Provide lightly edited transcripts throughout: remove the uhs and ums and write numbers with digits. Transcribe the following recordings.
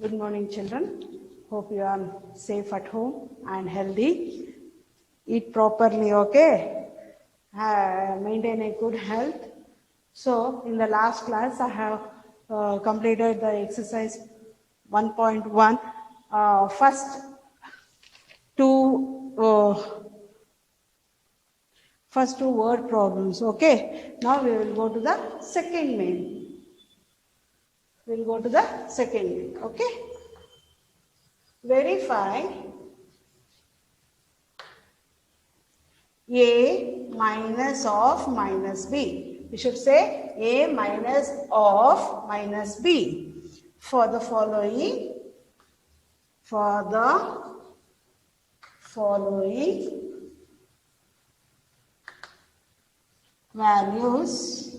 Good morning, children. Hope you are safe at home and healthy. Eat properly, okay? Maintain a good health. So, in the last class, I have completed the exercise 1.1. First two word problems, okay? Now we will go to the second main. We'll go to the second main, okay? Verify A minus of minus B. We should say A minus of minus B for the following values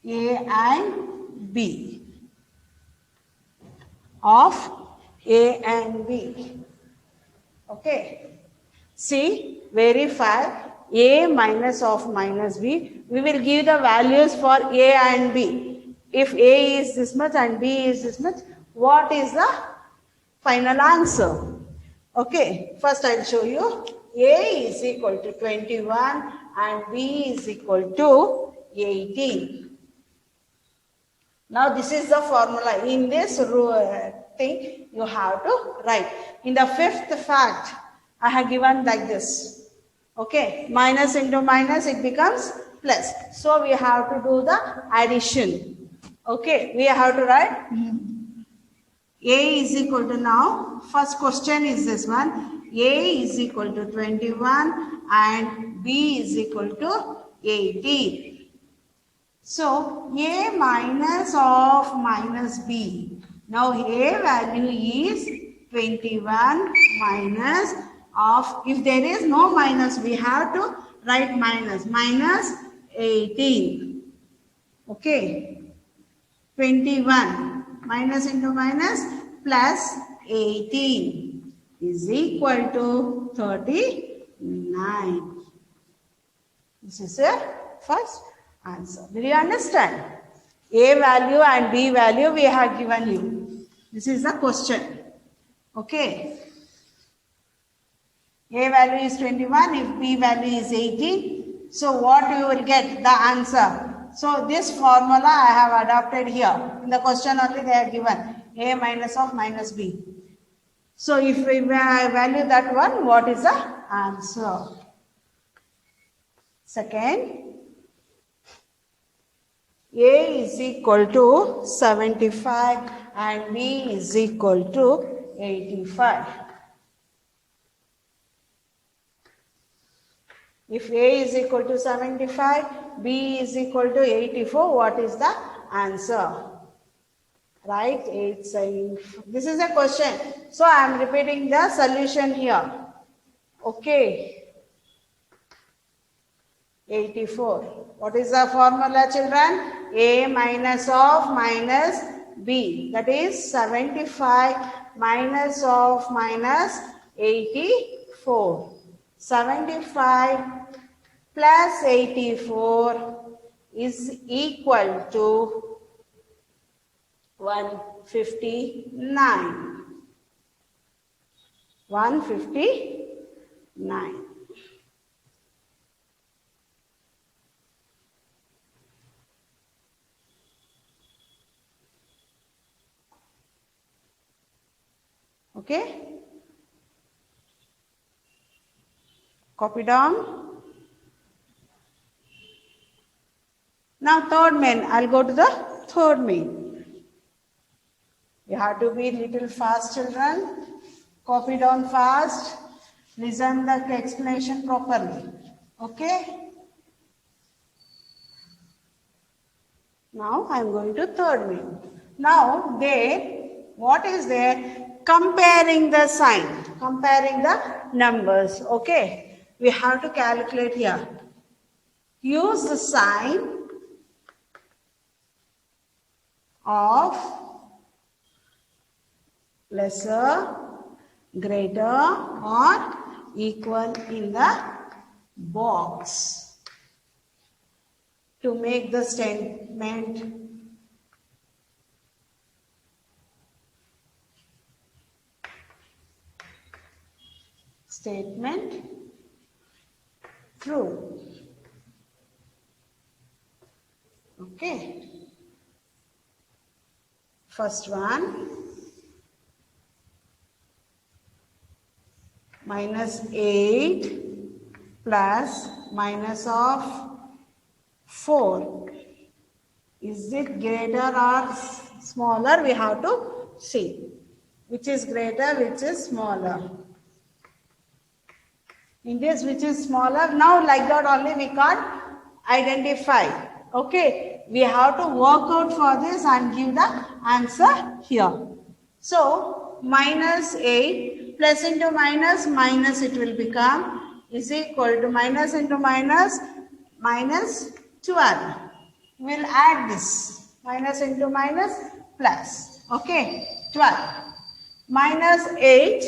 A and B of A and B. Okay. See, verify A minus of minus B. We will give the values for A and B. If A is this much and B is this much, what is the final answer? Okay, first I will show you. A is equal to 21 and B is equal to 18. Now this is the formula. In this thing, you have to write. In the fifth fact, I have given like this. Okay, minus into minus, it becomes plus. So we have to do the addition. Okay, we have to write A is equal to, now first question is this one. A is equal to 21 and B is equal to 18. So A minus of minus B. Now A value is 21 minus of, if there is no minus, we have to write minus 18. Okay, 21 minus into minus plus 18 is equal to 39. This is the first answer. Did you understand? A value and B value we have given you. This is the question. Okay. A value is 21, if B value is 18. So what you will get? The answer. So this formula I have adopted here. In the question only they are given. A minus of minus B. So if we value that one, what is the answer? Second, A is equal to 75 and B is equal to 85. If A is equal to 75, B is equal to 84, what is the answer? Right? This is a question. So I am repeating the solution here. Okay. 84. What is the formula, children? A minus of minus B. That is 75 minus of minus 84. 75 plus 84 is equal to 159. 159. Okay. Copy down. Now third main. I'll go to the third main. You have to be little fast, children. Copy down fast. Listen the explanation properly. Okay. Now I am going to third main. Now what is there? Comparing the sign. Comparing the numbers. Okay. We have to calculate here. Use the sign of lesser, greater or equal in the box to make the statement Statement true. Okay. First one, minus 8 plus minus of 4. Is it greater or smaller? We have to see. Which is greater, which is smaller. In this, which is smaller, now like that only we can't identify. Okay, we have to work out for this and give the answer here. So, minus 8 plus into minus, minus it will become is equal to minus into minus, minus 12. We will add this. Minus into minus, plus. Okay, 12. Minus 8.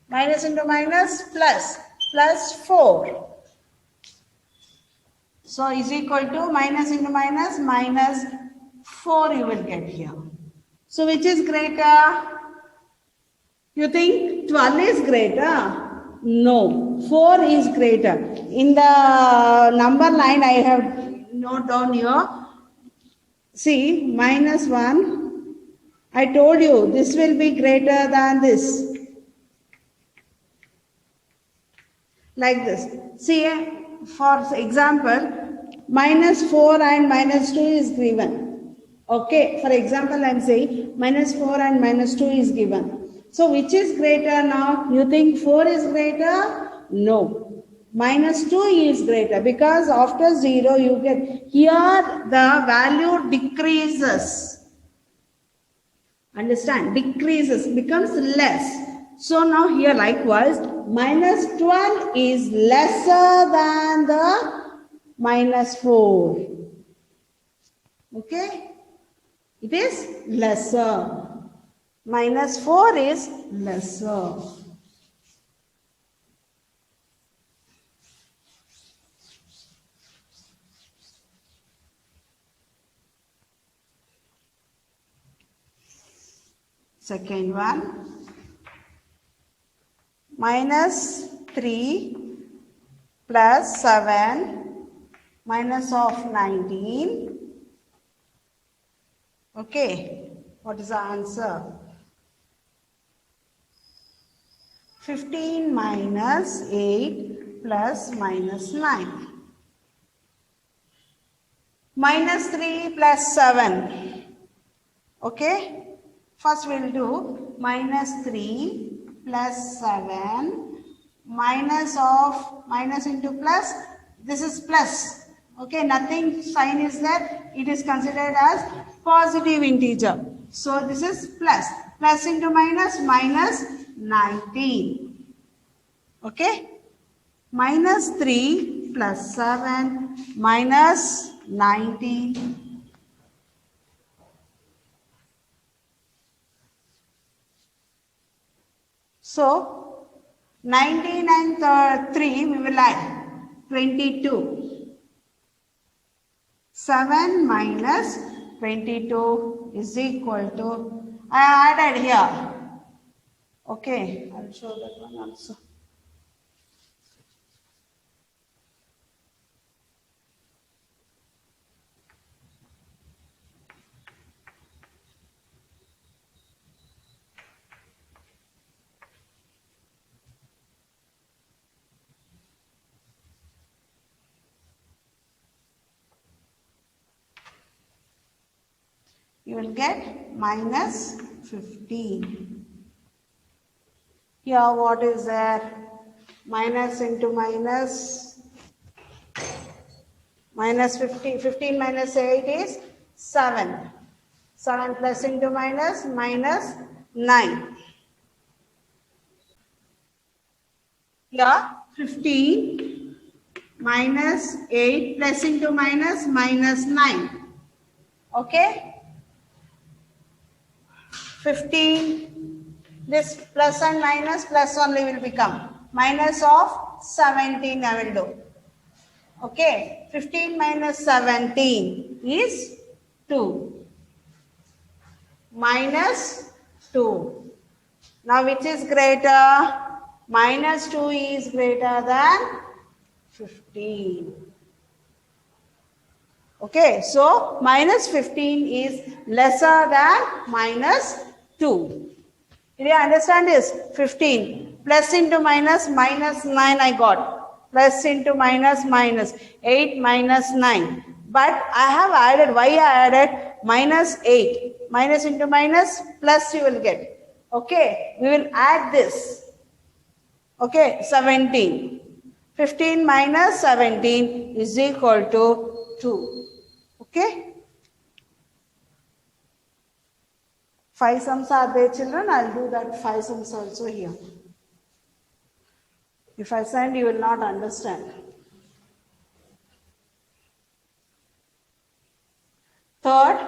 Minus into minus, plus. Plus 4. So, is equal to minus into minus, minus 4 you will get here. So, which is greater? You think 12 is greater? No, 4 is greater. In the number line I have note down here. See, minus 1. I told you this will be greater than this. Like this. See, for example, minus 4 and minus 2 is given. Okay, for example, I am saying minus 4 and minus 2 is given. So, which is greater now? You think 4 is greater? No. Minus 2 is greater because after 0 you get, here the value decreases. Understand? Decreases, becomes less. So, now here likewise, minus 12 is lesser than the minus 4. Okay? It is lesser. Minus 4 is lesser. Second one, minus 3 plus 7 minus of 19. Okay, what is the answer? 15 minus 8 plus minus 9. Minus 3 plus 7. Okay. First we will do minus 3 plus 7 minus of minus into plus. This is plus. Okay. Nothing sign is there. It is considered as positive integer. So this is plus. Plus into minus, minus 19. Okay. Minus 3 plus 7 minus 19. So 19 and 3 we will add 22. 7 minus 22 is equal to, I added here. Okay, I will show that one also. You will get minus 15. Here what is there? Minus into minus. Minus 15. 15 minus 8 is 7. 7 plus into minus, minus 9. Here 15 minus 8 plus into minus, minus 9. Okay. 15, this plus and minus, plus only will become. Minus of 17 I will do. Okay, 15 minus 17 is 2. Minus 2. Now which is greater? Minus 2 is greater than 15. Okay, so minus 15 is lesser than minus 2. Did you understand this? 15 plus into minus, minus 9 I got. Plus into minus, minus 8 minus 9. But I have added, why I added minus 8. Minus into minus, plus you will get. Okay, we will add this. Okay, 17. 15 minus 17 is equal to 2. Okay? 5 sums are there, children. I'll do that 5 sums also here. If I send, you will not understand. Third,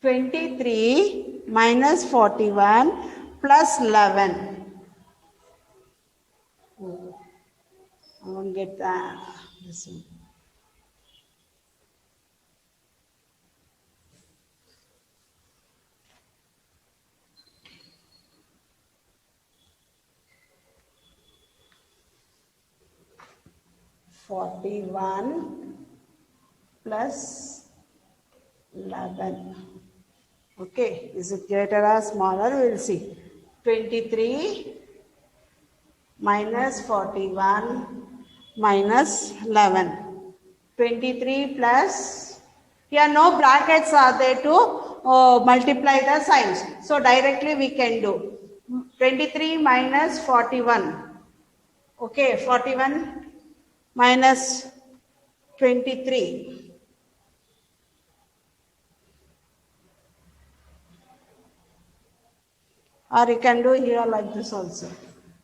23 minus 41 plus 11. Oh, I won't get that. This one. (41) plus 11. Okay, is it greater or smaller? We will see. 23 minus 41 minus 11. 23 plus, here no brackets are there to multiply the signs. So directly we can do 23 minus 41. Okay, 41 minus 23. Or you can do here like this also.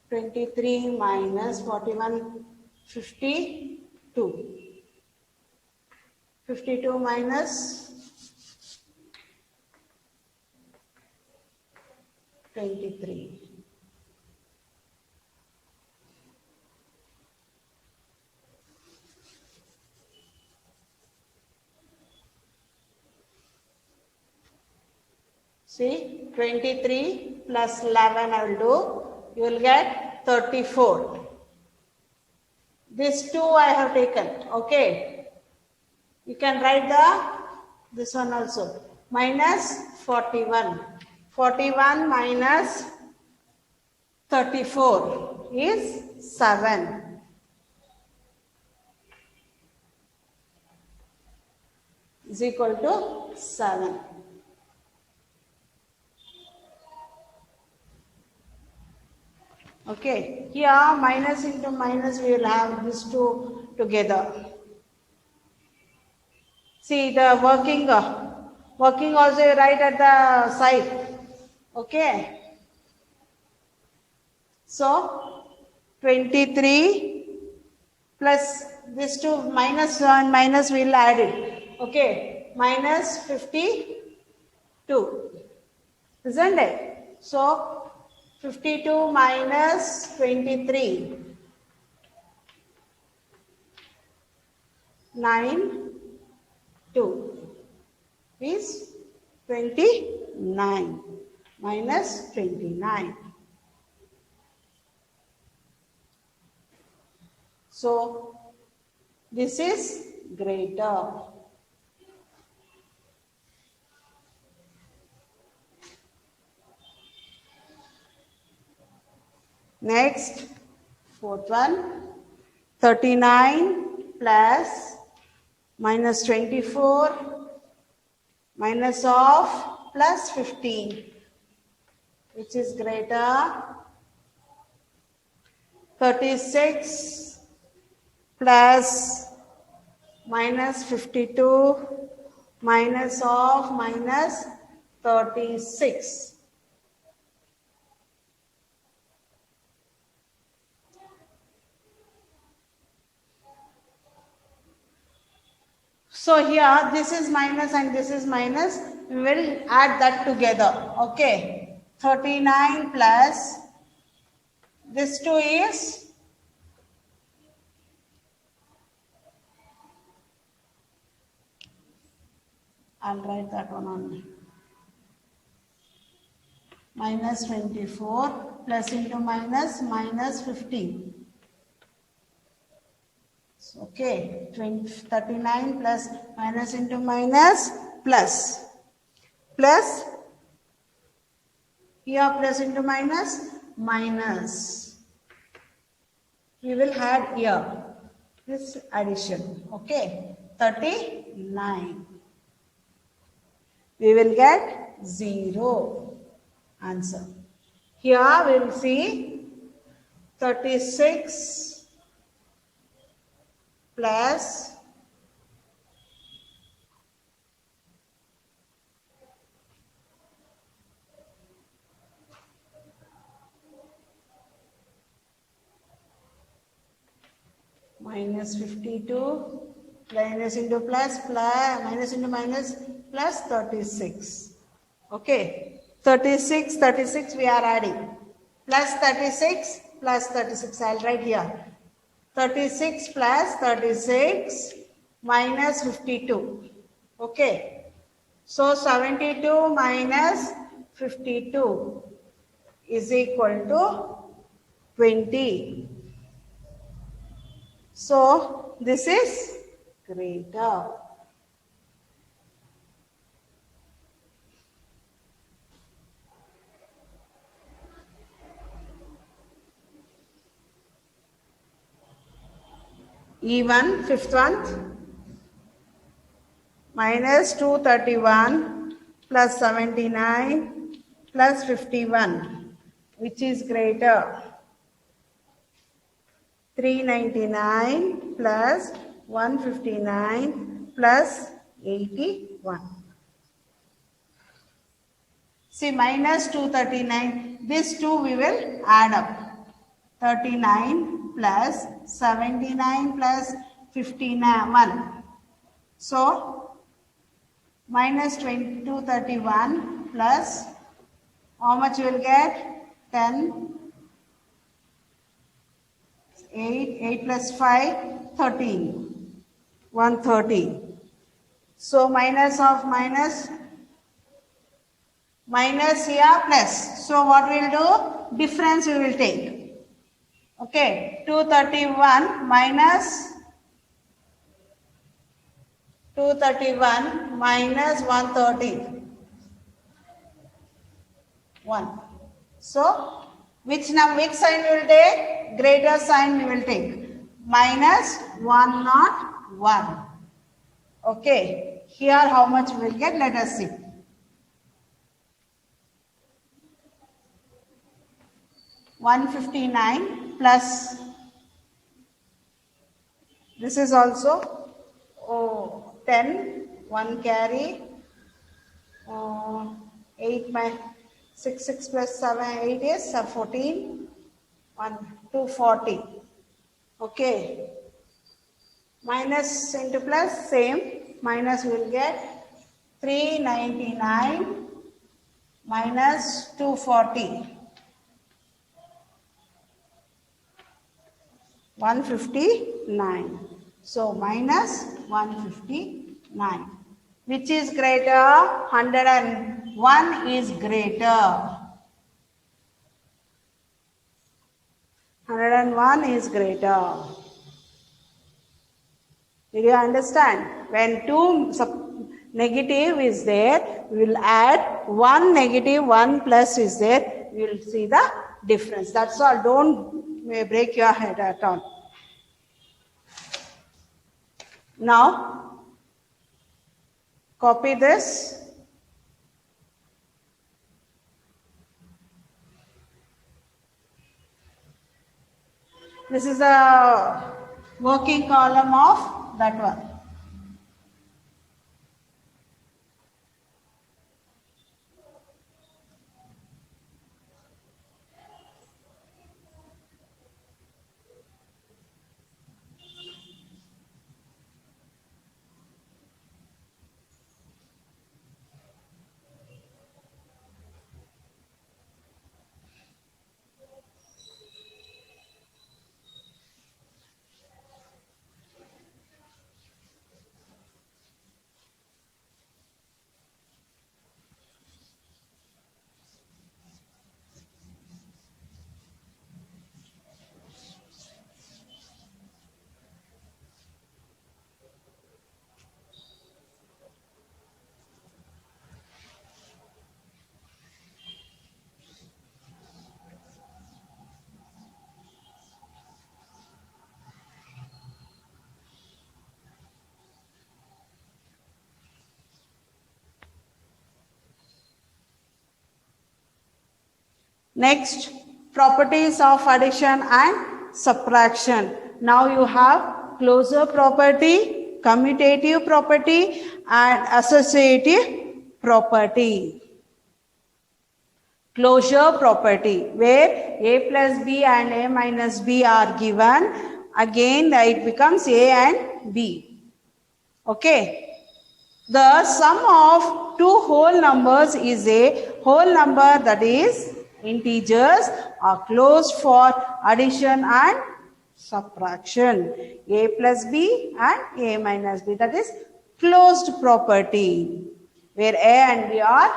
23 minus 41, 52. 52 minus 23. See, 23 plus 11 I will do. You will get 34. This 2 I have taken. Okay. You can write this one also. Minus 41. 41 minus 34 is 7. Is equal to 7. Okay, here minus into minus we will have these two together. See the working also you write at the side. Okay. So 23 plus this two minus 1 minus we will add it. Okay, minus 52. Isn't it? So 52 minus 23. 9, 2 is 29 minus 29. So this is greater. Next, fourth one, 39 plus minus 24 minus of plus 15, which is greater. 36 plus minus 52 minus of minus 36. So here this is minus and this is minus. We will add that together. Okay. 39 plus this 2 is I'll write that one only. Minus 24 plus into minus, minus 15. Okay, 39 plus minus into minus plus. Plus, here plus into minus, minus. We will add here this addition. Okay, 39. We will get 0 answer. Here we will see 36 plus minus 52 minus into plus minus into minus plus 36. Okay, 36 we are adding plus 36 plus 36. I'll write here 36 plus 36 minus 52. Okay, so 72 minus 52 is equal to 20. So this is greater. E1, fifth one, minus 231 plus 79 plus 51, which is greater. 399 plus 159 plus 81. See, minus 239, this 2 we will add up. 39 plus 79 plus 51. So, minus 231 plus, how much you will get? 10, 8 plus 5, 13. 130. So, minus of minus here plus. So, what we will do? Difference we will take. Okay, 231 minus 130. 1. So, which sign we will take? Greater sign we will take. Minus 101. Okay, here how much we will get? Let us see. $159 plus, this is also 10, 1 carry, 8 by 6 plus 7, 8 is 14, 240. Okay, minus into plus, same, minus we will get 399 minus 240. 159. So, minus 159. Which is greater? 101 is greater. 101 is greater. Did you understand? When 2 negative is there, we will add 1 negative, 1 plus is there. We will see the difference. That's all. Don't break your head at all. Now, copy this. This is the working column of that one. Next, properties of addition and subtraction. Now you have closure property, commutative property and associative property. Closure property, where a plus b and a minus b are given, again it becomes a and b. Okay. The sum of two whole numbers is a whole number, that is integers are closed for addition and subtraction. A plus b and a minus b, that is closed property, where a and b are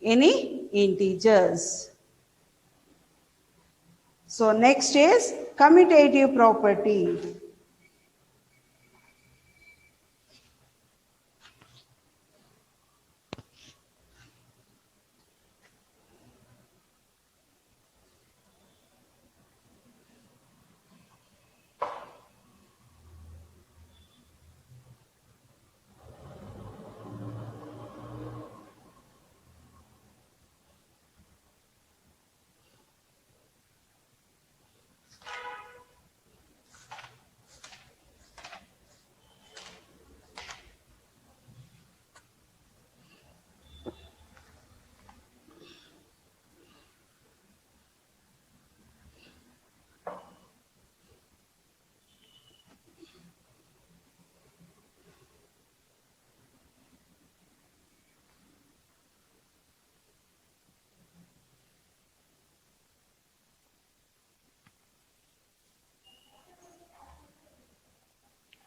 any integers. So next is commutative property.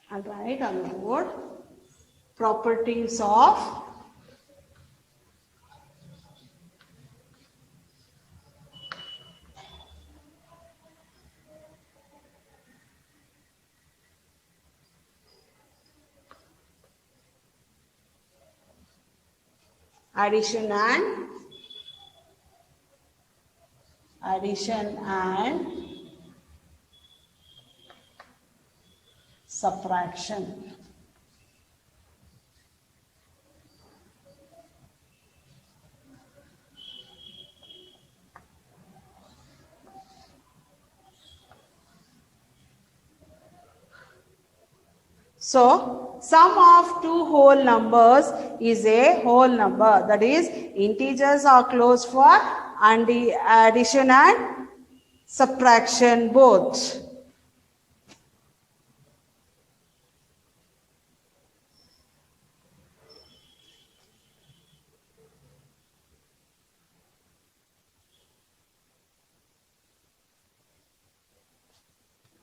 I'll write on the board properties of addition and subtraction. So, sum of two whole numbers is a whole number, that is integers are closed for and the addition and subtraction both.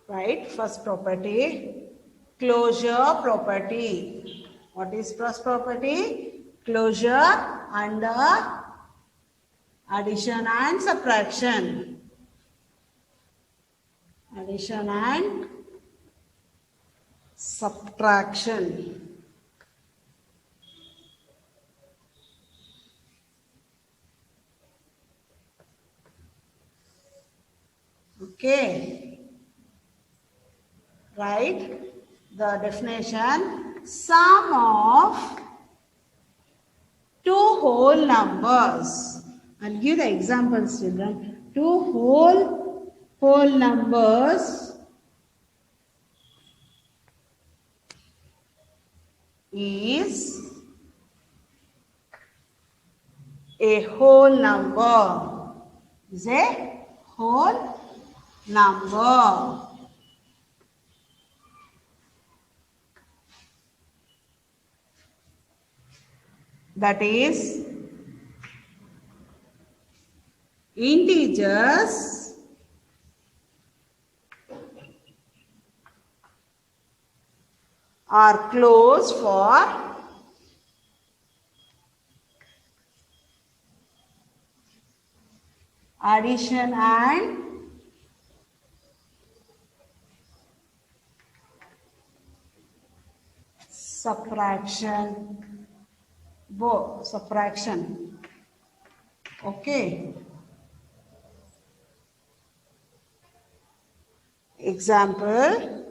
Right, first property, closure property. What is first property? Closure under addition and subtraction. Addition and subtraction. Okay. Right, the definition, sum of two whole numbers. I'll give the examples, children. Two whole numbers is a whole number. Is a whole number. That is integers are closed for addition and subtraction. Subtraction. Okay. Example,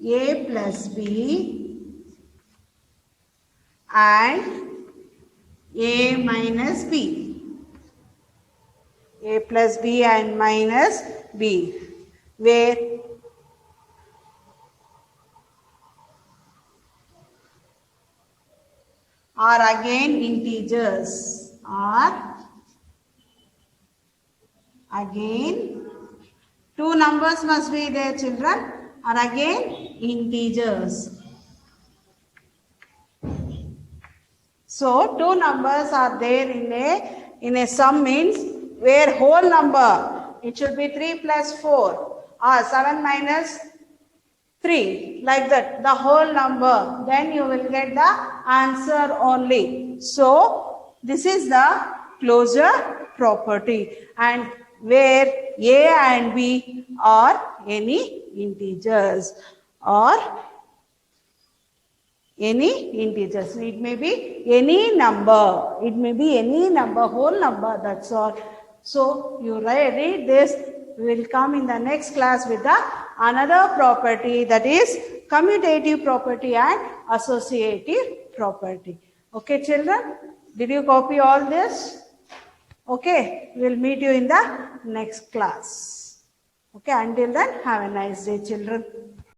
a plus b and A minus B. A plus B and minus B, where are again integers, are again two numbers must be there, children, are again integers. So two numbers are there in a sum, means where whole number, it should be 3 plus 4 or 7 minus 3, like that, the whole number, then you will get the answer only. So this is the closure property, and where A and B are any integers, or any integers. It may be any number. It may be any number, whole number, that's all. So you read this. We will come in the next class with the another property, that is commutative property and associative property. Okay, children? Did you copy all this? Okay, we will meet you in the next class. Okay, until then, have a nice day, children.